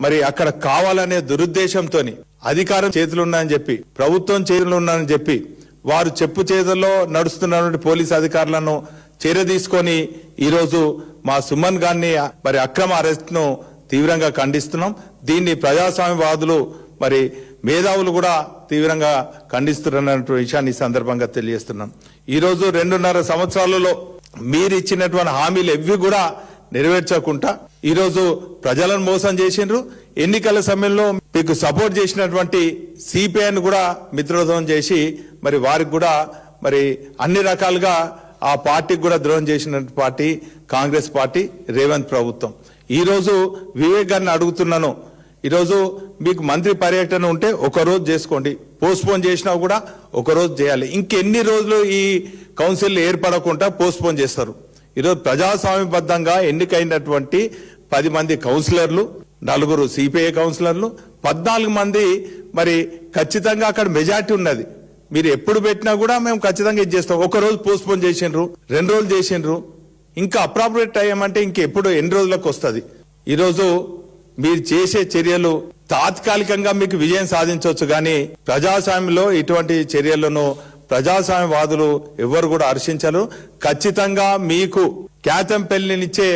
మరి అక్కడ కావాలనే దురుద్దేశంతో అధికారం చేతులు ఉన్నాయని చెప్పి, ప్రభుత్వం చేతులు ఉన్నాయని చెప్పి వారు చెప్పు చేతుల్లో నడుస్తున్నటువంటి పోలీసు అధికారులను చర్య తీసుకొని ఈరోజు మా సుమన్ గారిని మరి అక్రమ అరెస్ట్ ను తీవ్రంగా ఖండిస్తున్నాం. దీన్ని ప్రజాస్వామ్యవాదులు మరి మేధావులు కూడా తీవ్రంగా ఖండిస్తున్నటువంటి విషయాన్ని ఈ సందర్భంగా తెలియజేస్తున్నాం. ఈరోజు 2.5 సంవత్సరాలలో మీరు ఇచ్చినటువంటి హామీలు ఎవ్వి కూడా నెరవేర్చకుండా ఈరోజు ప్రజలను మోసం చేసిండ్రు. ఎన్నికల సమయంలో మీకు సపోర్ట్ చేసినటువంటి సిపిఐని కూడా మిత్రద్రోహం చేసి మరి వారికి కూడా మరి అన్ని రకాలుగా ఆ పార్టీకి కూడా ద్రోహం చేసిన పార్టీ కాంగ్రెస్ పార్టీ, రేవంత్ ప్రభుత్వం. ఈరోజు వివేక్ గారిని అడుగుతున్నాను, ఈరోజు మీకు మంత్రి పర్యటన ఉంటే ఒక రోజు చేసుకోండి, పోస్ట్పోన్ చేసినా కూడా ఒక రోజు చేయాలి. ఇంకెన్ని రోజులు ఈ కౌన్సిల్ ఏర్పడకుండా పోస్ట్పోన్ చేస్తారు? ఈరోజు ప్రజాస్వామ్యబద్ధంగా ఎన్నికైనటువంటి 10 మంది కౌన్సిలర్లు, 4 సిపిఐ కౌన్సిలర్లు, 14 మంది మరి ఖచ్చితంగా అక్కడ మెజార్టీ ఉన్నది. మీరు ఎప్పుడు పెట్టినా కూడా మేము ఖచ్చితంగా ఇది చేస్తాం. ఒక రోజు పోస్ట్పోన్ చేసిండ్రు, 2 రోజులు చేసిండ్రు. ఇంకా అప్రాపరేట్ టైం అంటే ఇంకెప్పుడు ఎన్ని రోజులకు వస్తుంది? ఈరోజు మీరు చేసే చర్యలు తాత్కాలికంగా మీకు విజయం సాధించవచ్చు, కానీ ప్రజాస్వామ్యంలో ఇటువంటి చర్యలను ప్రజాస్వామ్యవాదులు ఎవరు కూడా హర్షించరు. ఖచ్చితంగా మీకు కేతంపల్లినిచ్చే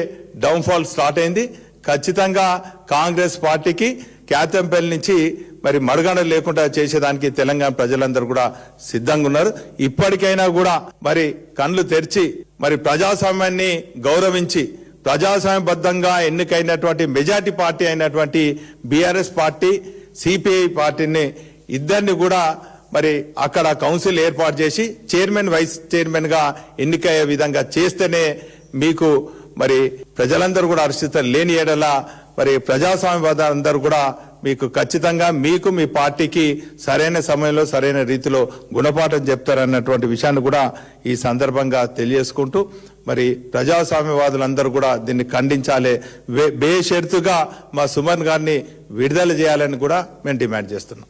డౌన్ఫాల్ స్టార్ట్ అయింది. ఖచ్చితంగా కాంగ్రెస్ పార్టీకి కేతంపల్లి నుంచి మరి మడుగడ లేకుండా చేసేదానికి తెలంగాణ ప్రజలందరూ కూడా సిద్ధంగా ఉన్నారు. ఇప్పటికైనా కూడా మరి కళ్ళు తెరిచి మరి ప్రజాస్వామ్యాన్ని గౌరవించి ప్రజాస్వామ్యబద్ధంగా ఎన్నికైనటువంటి మెజార్టీ పార్టీ అయినటువంటి బీఆర్ఎస్ పార్టీ, సిపిఐ పార్టీని ఇద్దరిని కూడా మరి అక్కడ కౌన్సిల్ ఏర్పాటు చేసి చైర్మన్, వైస్ చైర్మన్ గా ఎన్నికయ్యే విధంగా చేస్తేనే మీకు మరి ప్రజలందరూ కూడా హర్షిస్తారు. లేని ఏడల మరి ప్రజాస్వామ్యవాదులందరూ కూడా మీకు ఖచ్చితంగా మీకు మీ పార్టీకి సరైన సమయంలో సరైన రీతిలో గుణపాఠం చెప్తారన్నటువంటి విషయాన్ని కూడా ఈ సందర్భంగా తెలియజేసుకుంటూ మరి ప్రజాస్వామ్యవాదులందరూ కూడా దీన్ని ఖండించాలి. బేషరతుగా మా సుమన్ గారిని విడుదల చేయాలని కూడా మేము డిమాండ్ చేస్తున్నాం.